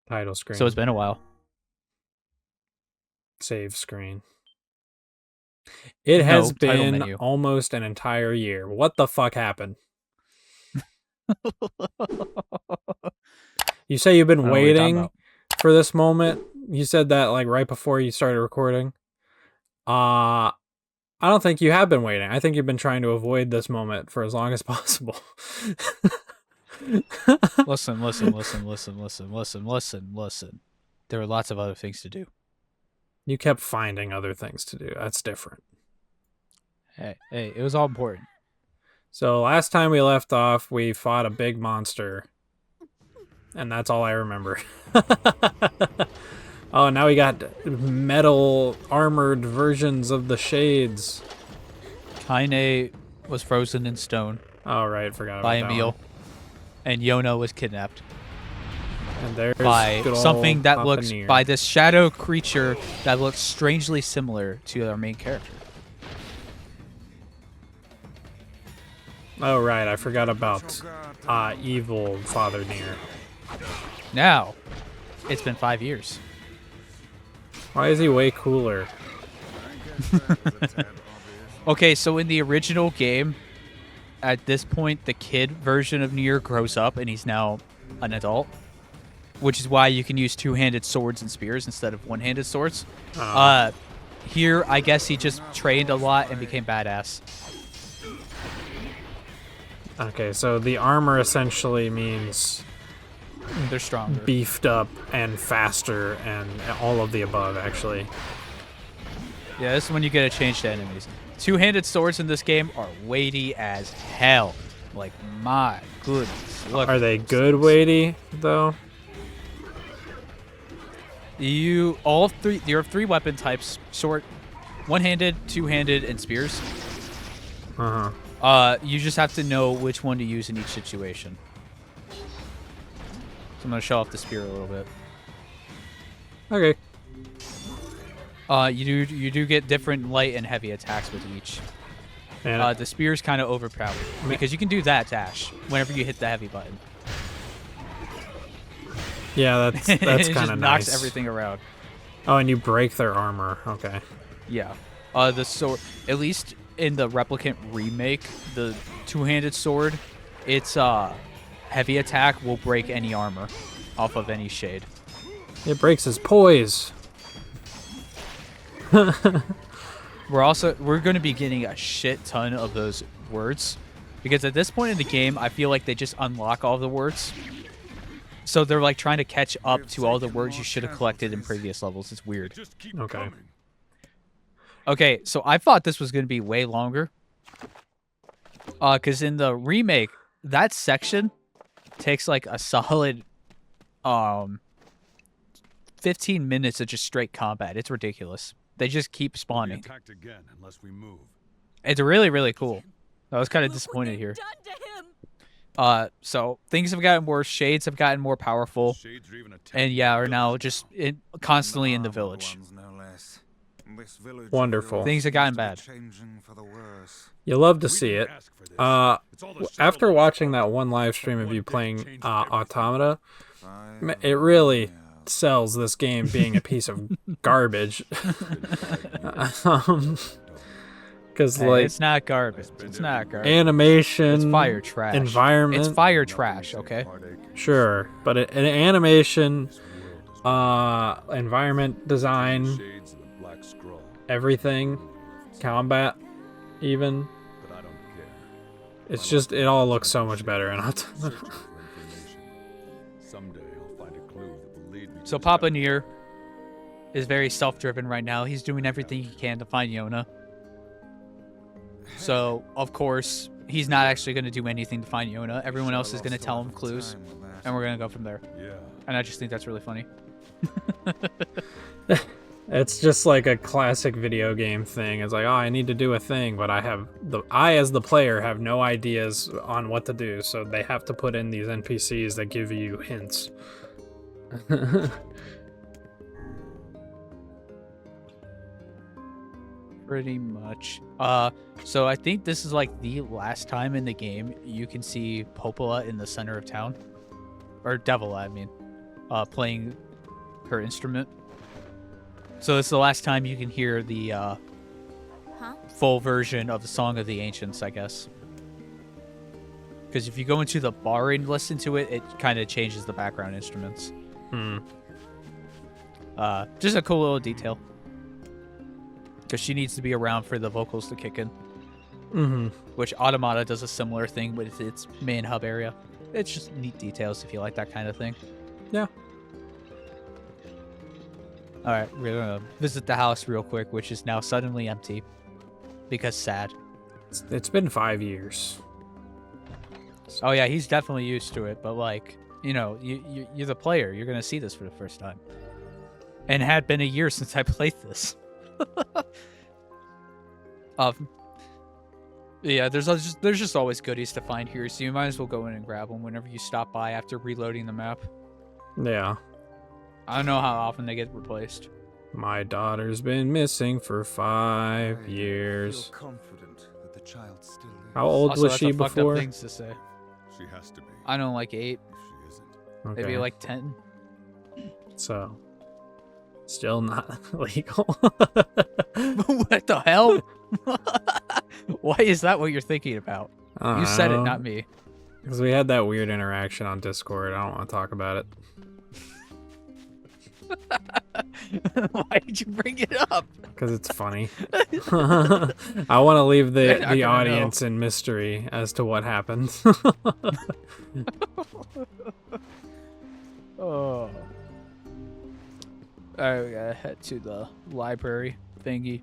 Title screen. So it's been a while. Save screen. It No, has title been menu. almost an entire year. What the fuck happened? You say you've I been don't know what you're talking waiting about. for this moment. You said that like right before you started recording. I don't think you have been waiting. I think you've been trying to avoid this moment for as long as possible. Listen. There are lots of other things to do. You kept finding other things to do. That's different. Hey, it was all important. So last time we left off, we fought a big monster. And that's all I remember. Oh, now we got metal armored versions of the shades. Kaine was frozen in stone Oh, right, forgot by about that Emil, one. and Yona was kidnapped And there's by good something old that Papa looks Nier. by this shadow creature that looks strangely similar to our main character. Oh, right, I forgot about evil Father Nier. Now, it's been 5 years. Why is he way cooler? Okay, so in the original game, at this point, the kid version of Nier grows up and he's now an adult, which is why you can use two-handed swords and spears instead of one-handed swords. Here, I guess he just trained a lot and became badass. Okay, so the armor essentially means They're stronger. beefed up and faster and all of the above, actually. Yeah, this is when you get a change to enemies. Two-handed swords in this game are weighty as hell. Like, my goodness. Look Are at they those good things. weighty, though? You have three weapon types: sword, one-handed, two-handed, and spears. You just have to know which one to use in each situation. So I'm gonna show off the spear a little bit. Okay. You do get different light and heavy attacks with each. And The spear's kind of overpowered because you can do that dash whenever you hit the heavy button. yeah, that's It kind just of knocks nice. everything around. Oh, and you break their armor. Okay. Yeah. The sword, at least in the Replicant remake, the two-handed sword, its heavy attack will break any armor off of any shade. It breaks his poise. We're going to be getting a shit ton of those words because at this point in the game, I feel like they just unlock all the words. So they're like trying to catch up to all the words you should have collected in previous levels. It's weird. Okay. Okay, so I thought this was going to be way longer. Because in the remake, that section takes like a solid 15 minutes of just straight combat. It's ridiculous. They just keep spawning. Attacked again unless we move. It's really, really cool. I was kind of disappointed here. So things have gotten worse. Shades have gotten more powerful. Shades are even And yeah, are now just constantly in the village. Wonderful. Things have gotten bad. You love to see it. After watching that one live stream of you playing Automata, it really sells this game being a piece of garbage. Because Hey, like it's not garbage. It's not garbage. animation, It's fire trash. environment, It's fire trash, okay? sure, but an animation, environment design, shades of the black scroll, everything, combat, even. but I don't care. It's just it all looks so much better in Automata. Searching for information. Someday I'll find a clue that will lead me to So his Papa death. Nier is very self-driven right now. He's doing everything he can to find Yona. So, of course, he's not actually going to do anything to find Yona. Everyone else is going to tell him clues, and we're going to go from there. Yeah. And I just think that's really funny. It's just like a classic video game thing. It's like, oh, I need to do a thing, but I as the player have no ideas on what to do, so they have to put in these NPCs that give you hints. Pretty much. So I think this is like the last time in the game you can see Popola in the center of town. Or Devil, I mean. playing her instrument. So it's the last time you can hear the full version of the Song of the Ancients, I guess. Because if you go into the bar and listen to it, it kind of changes the background instruments. Just a cool little detail. Because she needs to be around for the vocals to kick in. Which Automata does a similar thing with its main hub area. It's just neat details if you like that kind of thing. Yeah. Alright, we're going to visit the house real quick, which is now suddenly empty. Because sad. It's been 5 years. Oh yeah, he's definitely used to it, but like, you know, you're the player. You're going to see this for the first time. And it had been a year since I played this. Yeah, there's just always goodies to find here, so you might as well go in and grab them whenever you stop by after reloading the map. Yeah. I don't know how often they get replaced. My daughter's been missing for 5 years. Confident that the child still lives. How old Also, was that's she a fucked up before? things to say. She has to be. I know, like 8, If she isn't. Okay. maybe like 10. So, still not legal. What the hell? Why is that what you're thinking about? You said it, not me. Because we had that weird interaction on Discord. I don't want to talk about it. Why did you bring it up? Because it's funny. I want to leave They're not the gonna audience in mystery as to what happened. Oh. Alright, we gotta head to the library thingy.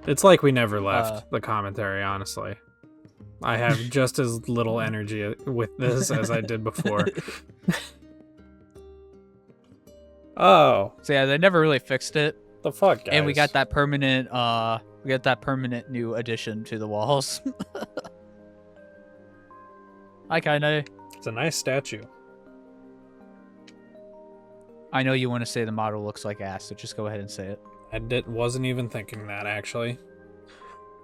It's like we never left the commentary, honestly. I have just as little energy with this as I did before. Oh. So yeah, they never really fixed it. The fuck, guys? And we got that permanent new addition to the walls. Hi, Kaine. It's a nice statue. I know you want to say the model looks like ass, so just go ahead and say it. I wasn't even thinking that, actually.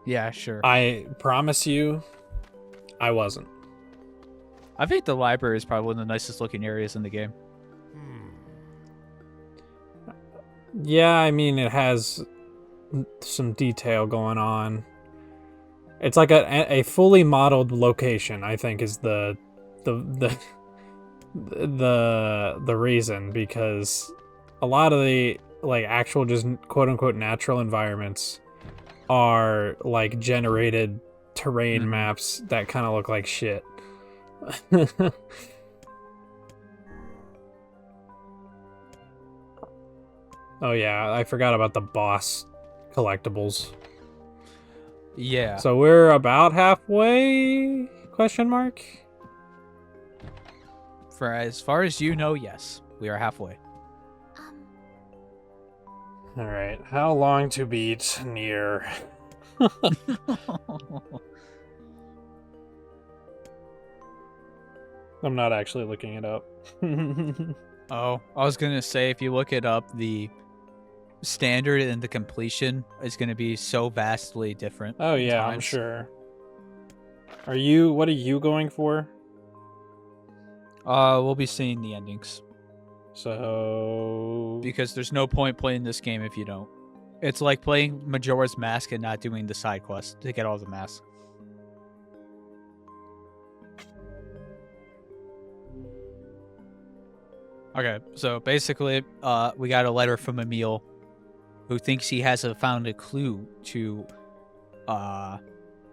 Yeah, sure. I promise you, I wasn't. I think the library is probably one of the nicest looking areas in the game. Yeah, I mean, it has some detail going on. It's like a fully modeled location, I think, is the reason, because a lot of the like actual just quote unquote natural environments are like generated terrain maps that kind of look like shit. Oh yeah, I forgot about the boss collectibles. Yeah. So we're about halfway? Question mark? For as far as you know, yes, we are halfway. All right, how long to beat Nier? I'm not actually looking it up. Oh, I was gonna say, if you look it up, the standard and the completion is gonna be so vastly different. Oh yeah, I'm sure. What are you going for? We'll be seeing the endings. So Because there's no point playing this game if you don't. It's like playing Majora's Mask and not doing the side quest to get all the masks. Okay, so basically, we got a letter from Emil, who thinks he has found a clue to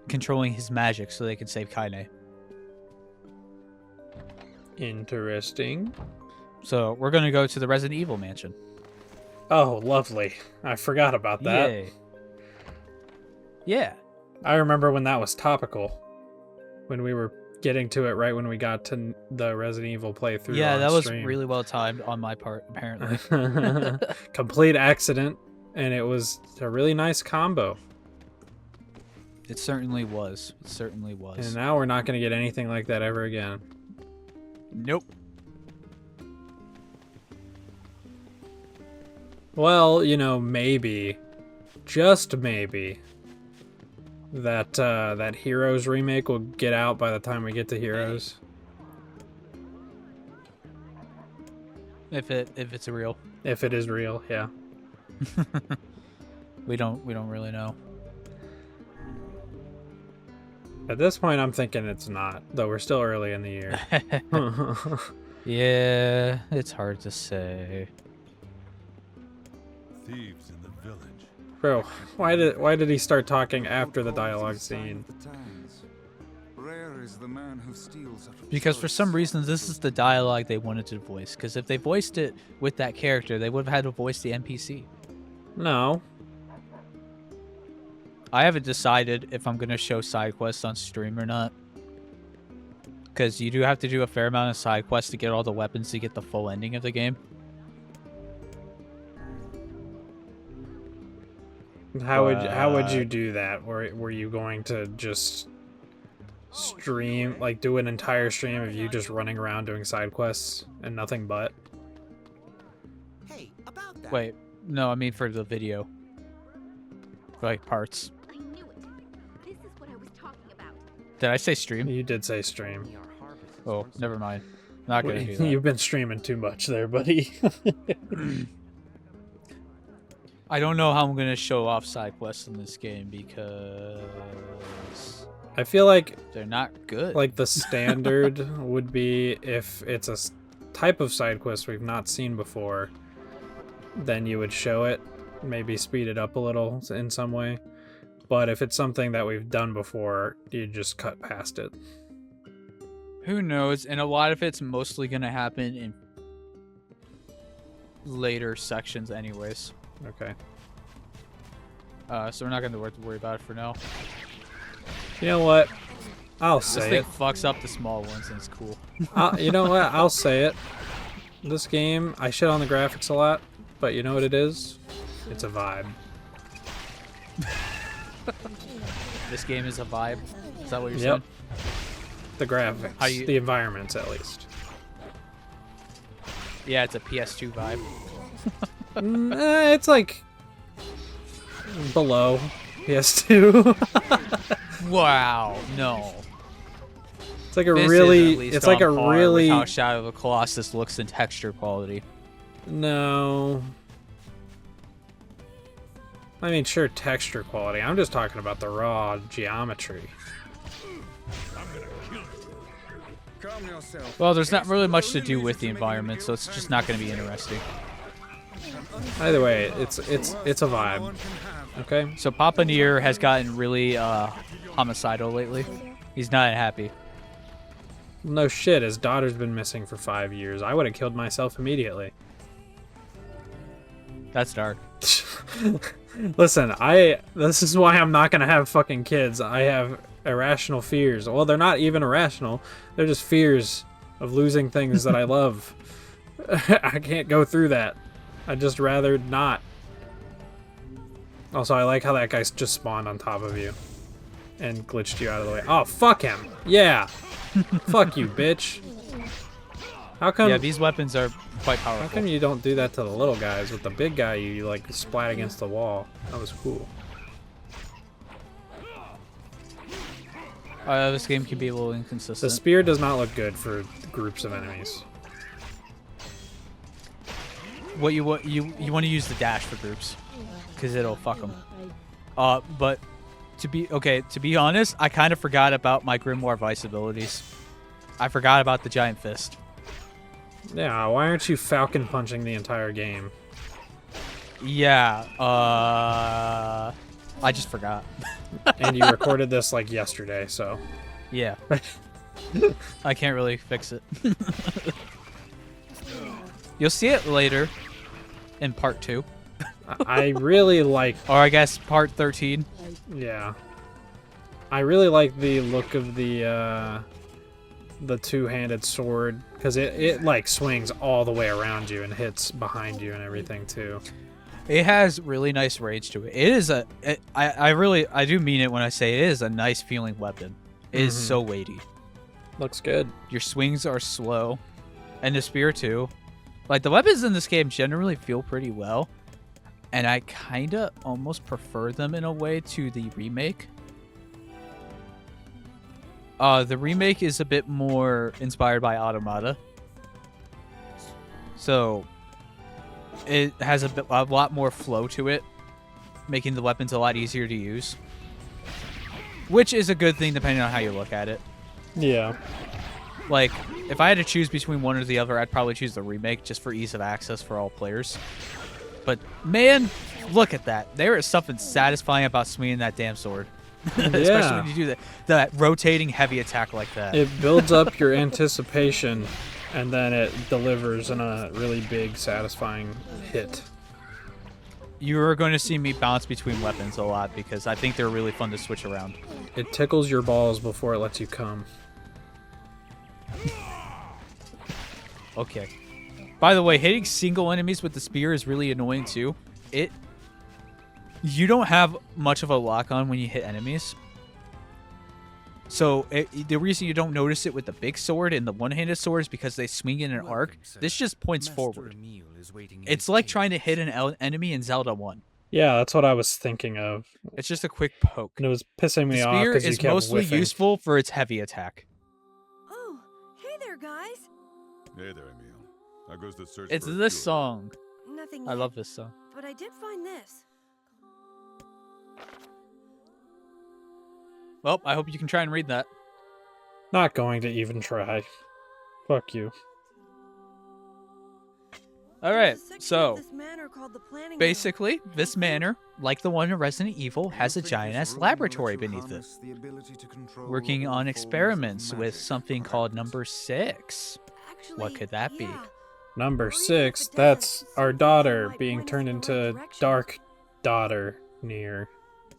controlling his magic so they can save Kaine. interesting. So we're gonna go to the Resident Evil mansion. Oh, lovely. I forgot about that. Yay. Yeah. I remember when that was topical. When we were getting to it right when we got to the Resident Evil playthrough. Yeah, on that was stream. really well timed on my part, apparently. Complete accident, and it was a really nice combo. It certainly was. It certainly was. And now we're not going to get anything like that ever again. Nope. Well, you know, maybe, just maybe, that Heroes remake will get out by the time we get to Heroes. If it's real. If it is real, yeah. We don't really know. At this point, I'm thinking it's not, though we're still early in the year. Yeah, it's hard to say. Thieves in the village. Bro, why did he start talking after the dialogue scene? Because for some reason, this is the dialogue they wanted to voice. Because if they voiced it with that character, they would have had to voice the NPC. No. I haven't decided if I'm going to show side quests on stream or not. Because you do have to do a fair amount of side quests to get all the weapons to get the full ending of the game. How would you do that? Were you going to just stream, like do an entire stream of you just running around doing side quests and nothing but? Hey, about that. Wait, no, I mean for the video. For like parts. I knew it. This is what I was talking about. Did I say stream? You did say stream. Oh, never mind. Not gonna do that. You've been streaming too much there, buddy. I don't know how I'm gonna show off side quests in this game because I feel like they're not good. like the standard would be if it's a type of side quest we've not seen before, then you would show it, maybe speed it up a little in some way. But if it's something that we've done before, you just cut past it. Who knows? And a lot of it's mostly gonna happen in later sections anyways. Okay. So we're not gonna worry about it for now. You know what? I'll This say thing it. fucks up the small ones and it's cool. You know what? I'll say it. This game, I shit on the graphics a lot, but you know what it is? It's a vibe. This game is a vibe. Is that what you're Yep. saying? The graphics, the environments at least. Yeah, it's a PS2 vibe. It's like below PS2. Wow, no. It's like a This is really, at least it's like on a par with really, how Shadow of the Colossus looks in texture quality. no. I mean, sure, texture quality. I'm just talking about the raw geometry. Well, there's not really much to do with the environment, so it's just not going to be interesting. Either way, it's a vibe. Okay. So Papa Nier has gotten really homicidal lately. He's not happy. No shit, his daughter's been missing for 5 years. I would have killed myself immediately. That's dark. Listen, this is why I'm not gonna have fucking kids. I have irrational fears. Well, they're not even irrational. They're just fears of losing things that I love. I can't go through that. I'd just rather not. Also, I like how that guy just spawned on top of you and glitched you out of the way. Oh, fuck him. Yeah. Fuck you, bitch. How come? Yeah, these weapons are quite How powerful. come you don't do that to the little guys? With the big guy, you like splat against the wall. That was cool. This game can be a little The inconsistent. spear does not look good for groups of enemies. What you want to use the dash for groups, because it'll fuck them. But to be honest, I kind of forgot about my Grimoire Vice abilities. I forgot about the giant fist. Yeah, why aren't you falcon punching the entire game? Yeah. I just forgot. And you recorded this like yesterday, so. Yeah. I can't really fix it. You'll see it later in part 2. I really like. Or I guess part 13. Yeah. I really like the look of the two-handed sword, because it like swings all the way around you and hits behind you and everything too. It has really nice range to it. It is I do mean it when I say it is a nice feeling weapon. It is so weighty. Looks good. Your swings are slow. And the spear too. Like the weapons in this game generally feel pretty well. And I kinda almost prefer them in a way to the remake. The remake is a bit more inspired by Automata. So it has a lot more flow to it, making the weapons a lot easier to use. Which is a good thing depending on how you look at it. Yeah. Like, if I had to choose between one or the other, I'd probably choose the remake just for ease of access for all players. But, man, look at that. There is something satisfying about swinging that damn sword. Especially when you do that rotating heavy attack like that. It builds up your anticipation, and then it delivers in a really big, satisfying hit. You're going to see me bounce between weapons a lot because I think they're really fun to switch around. It tickles your balls before it lets you come. Okay. By the way, hitting single enemies with the spear is really annoying too. You don't have much of a lock on when you hit enemies. So the reason you don't notice it with the big sword and the one-handed sword is because they swing in an arc. This just points forward. It's like trying to hit an enemy in Zelda 1. Yeah, that's what I was thinking of. It's just a quick poke. And it was pissing me The off spear because you is kept mostly whiffing. useful for its heavy attack. Oh, hey there, guys. Hey there, Emil. How goes the search It's for a this cure? song. Nothing I yet, love this song. but I did find this. Well, I hope you can try and read that. Not going to even try. Fuck you. All right, There's a section of so this manor called the planning basically, this manor, like the one in Resident Evil, has a giant-ass laboratory beneath it, working on experiments with something called Number 6. room. Actually, What could that be? yeah. Number Or even if 6, it that's does, our something daughter might being point us turned in the right into direction. Dark Daughter Nier.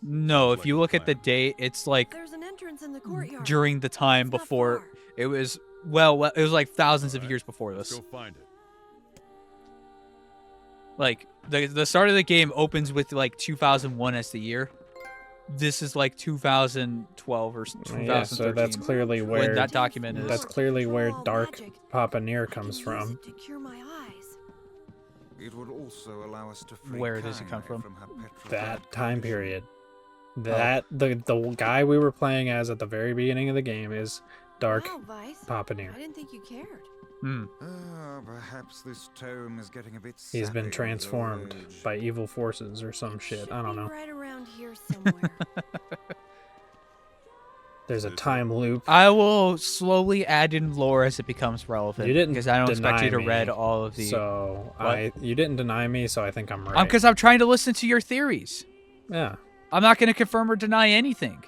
No, if Like you the look at the plan. date, it's like There's an entrance in the courtyard. during the time It's not before far. it was, well, it was like thousands of Alright, years before Let's this. go find it. Like, the start of the game opens with like 2001 as the year. This is like 2012 or 2013. Yeah, so that's clearly when where that document is. that's clearly where Control Dark magic. Papa Nier I can comes use from. it to cure my eyes. It would also allow us to free Where does it come Kaine from? her petrified That time condition. period. That the guy we were playing as at the very beginning of the game is Dark Wow, Vice. Papa I Nier. didn't think you cared. Hmm. Perhaps this tome is getting a bit He's sappy been with transformed old age. by evil forces or some shit. Should I don't be know. Right around here somewhere. There's a time loop. I will slowly add in lore as it becomes relevant. You didn't because I don't expect you to deny read me, all of the. So What? you didn't deny me, so I think I'm right. Because I'm trying to listen to your theories. Yeah. I'm not going to confirm or deny anything.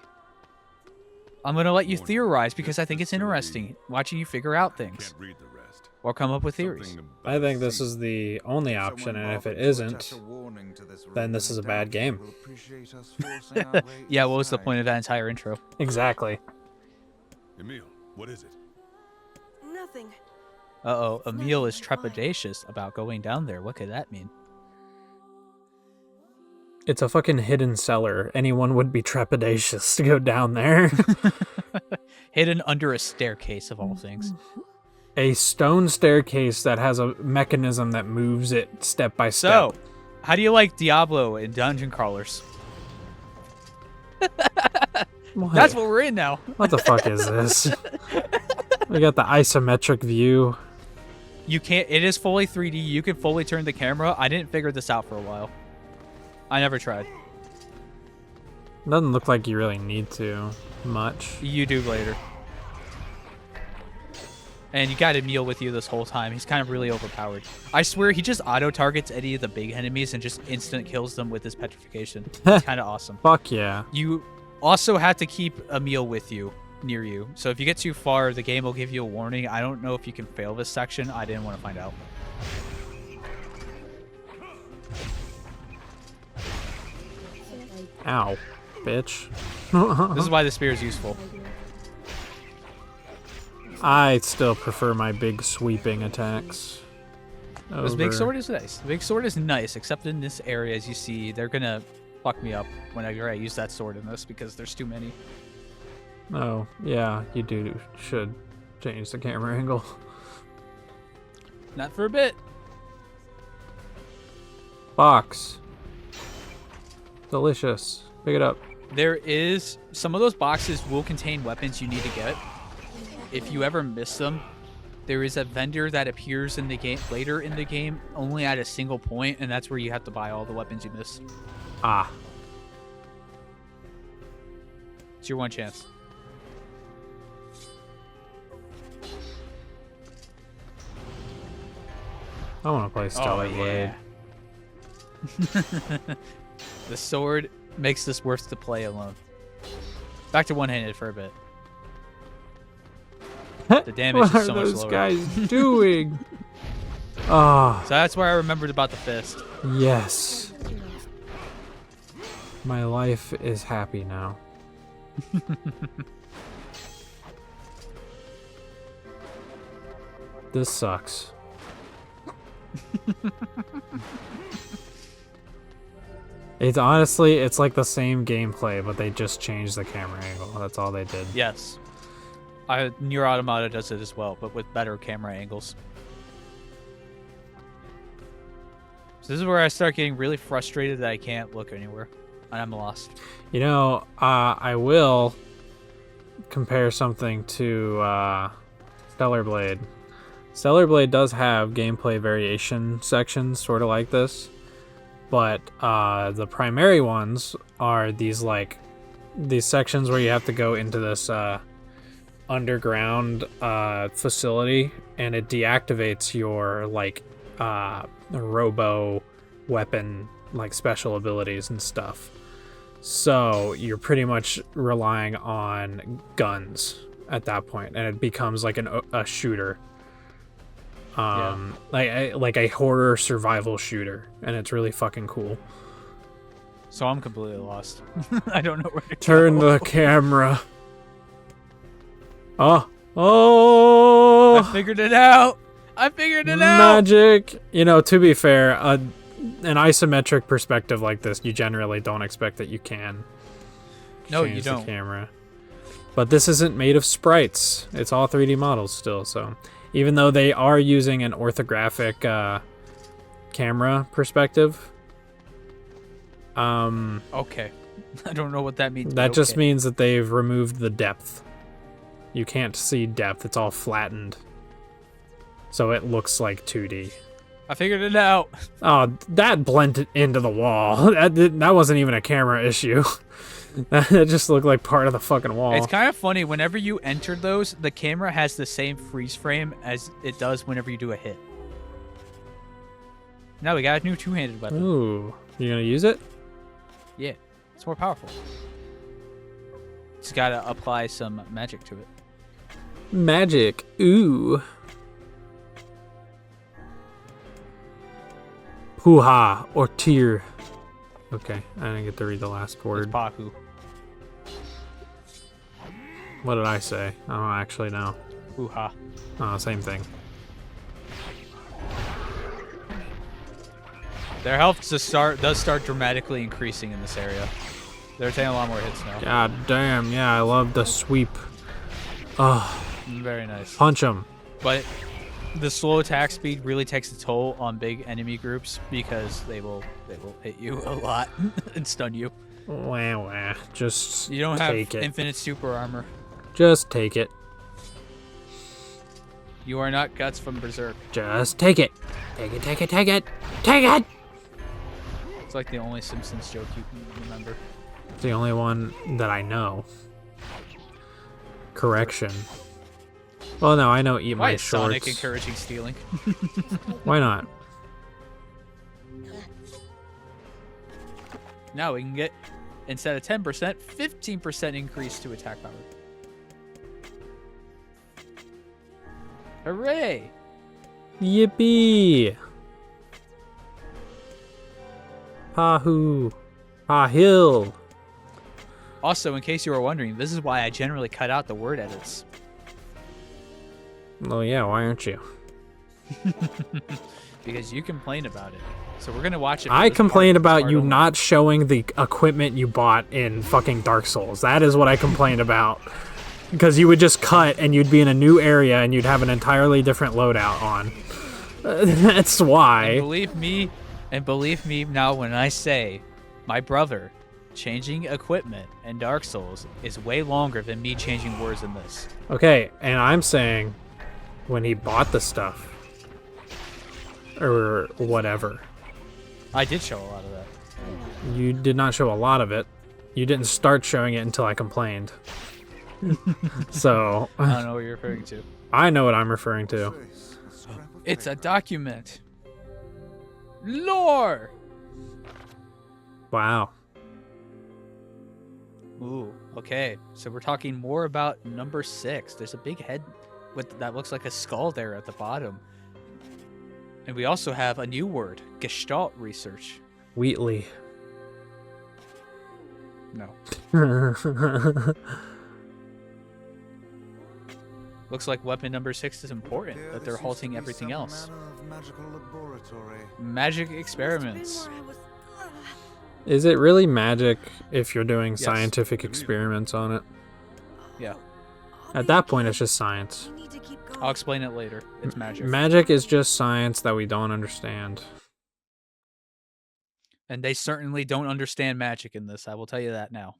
I'm going to let you Warning, theorize because this I think it's facility- interesting watching you figure out things Can't read the rest. or come up with theories. Something I about think this sea. is the only option, Someone and if it bothered to isn't, attach a warning to this then room, this is a I bad doubt game. will appreciate us forcing our way Yeah, what was the inside. point of that entire intro? exactly. Emil, what is it? Nothing. Uh-oh, It's Emil nothing, is I'm fine. trepidatious about going down there. What could that mean? It's a fucking hidden cellar. Anyone would be trepidatious to go down there. Hidden under a staircase of all things. A stone staircase that has a mechanism that moves it step by step. So, how do you like Diablo in Dungeon Crawlers? That's what we're in now. What the fuck is this? We got the isometric view. You can't. It is fully 3D. You can fully turn the camera. I didn't figure this out for a while. I never tried. Doesn't look like you really need to much. You do later. And you got Emil with you this whole time. He's kind of really overpowered. I swear he just auto-targets any of the big enemies and just instant kills them with his petrification. It's kind of awesome. Fuck yeah. You also have to keep Emil with you, near you. So if you get too far, the game will give you a warning. I don't know if you can fail this section. I didn't want to find out. Ow, bitch. This is why the spear is useful. I still prefer my big sweeping attacks. This big over- sword is nice. The big sword is nice, except in this area, as you see, they're gonna fuck me up whenever I use that sword in this because there's too many. Oh, yeah, you should change the camera angle. Not for a bit. Box. Delicious. Pick it up. There is some of those boxes will contain weapons you need to get. If you ever miss them, there is a vendor that appears in the game later in the game, only at a single point, and that's where you have to buy all the weapons you missed. Ah. It's your one chance. I want to play Stellar Blade. The sword makes this worth to play alone. Back to one-handed for a bit. The damage What is so are much those lower. guys doing? Ah, So that's where I remembered about the fist. yes. My life is happy now. This sucks. It's honestly, it's like the same gameplay, but they just changed the camera angle. That's all they did. Yes. Nier Automata does it as well, but with better camera angles. So this is where I start getting really frustrated that I can't look anywhere, and I'm lost. You know, I will compare something to Stellar Blade. Stellar Blade does have gameplay variation sections, sort of like this, but the primary ones are these sections where you have to go into this underground facility, and it deactivates your robo weapon special abilities and stuff. So you're pretty much relying on guns at that point, and it becomes like a shooter. Like a horror survival shooter, and it's really fucking cool. So I'm completely lost. I don't know where to Turn go. the camera. Oh! I figured it out. I figured it out. Magic. You know, to be fair, an isometric perspective like this, you generally don't expect that you can No, change you the don't. camera. But this isn't made of sprites. It's all 3D models still, so even though they are using an orthographic camera perspective, Okay. I don't know what that means. that but just okay. means that they've removed the depth. You can't see depth. It's all flattened. So it looks like 2D. I figured it out. Oh, that blended into the wall. That wasn't even a camera issue. That just looked like part of the fucking wall. It's kind of funny. Whenever you enter those, the camera has the same freeze frame as it does whenever you do a hit. Now we got a new two-handed weapon. Ooh, you gonna use it? Yeah, it's more powerful. Just gotta apply some magic to it. Magic. Ooh. Hoo-ha or tear. Okay, I didn't get to read the last It's word. Pahu. What did I say? I don't actually know. Hoo-ha. Oh, same thing. Their health does start dramatically increasing in this area. They're taking a lot more hits now. God damn, yeah, I love the sweep. Oh, Very nice. punch him. But the slow attack speed really takes a toll on big enemy groups because they will hit you a lot and stun you. Wah, wah. Just You don't have take it. infinite super armor. Just take it. You are not Guts from Berserk. Just take it. Take it, take it, take it. Take it! It's like the only Simpsons joke you can remember. It's the only one that I know. Correction. Well, no, I know eat Why my is Sonic shorts. encouraging stealing? Why not? Now we can get, instead of 10%, 15% increase to attack power. Hooray! Yippee! Pahoo! Pahil! Also, in case you were wondering, this is why I generally cut out the word edits. Oh yeah, why aren't you? Because you complain about it. So we're gonna watch it. I complained about you not showing the equipment you bought in fucking Dark Souls. That is what I complained about. Because you would just cut and you'd be in a new area and you'd have an entirely different loadout on. That's why. And believe me now when I say my brother changing equipment in Dark Souls is way longer than me changing words in this. Okay, and I'm saying when he bought the stuff. Or whatever. I did show a lot of that. You did not show a lot of it. You didn't start showing it until I complained. So, I don't know what you're referring to. I know what I'm referring to. Trace, a scrap of It's a paper. document. Lore. Wow. Ooh, okay. So we're talking more about number 6. There's a big head with that looks like a skull there at the bottom. And we also have a new word, Gestalt research. Wheatley. No. Looks like weapon number 6 is important, Here, but there they're seems halting to be everything some else. manner of magical laboratory. Magic Must have experiments. been where I was. Is it really magic if you're doing Yes. scientific experiments on it? Yeah, I'll At be that point, okay. it's just science. We need to keep going. I'll explain it later. It's magic. Magic is just science that we don't understand. And they certainly don't understand magic in this, I will tell you that now.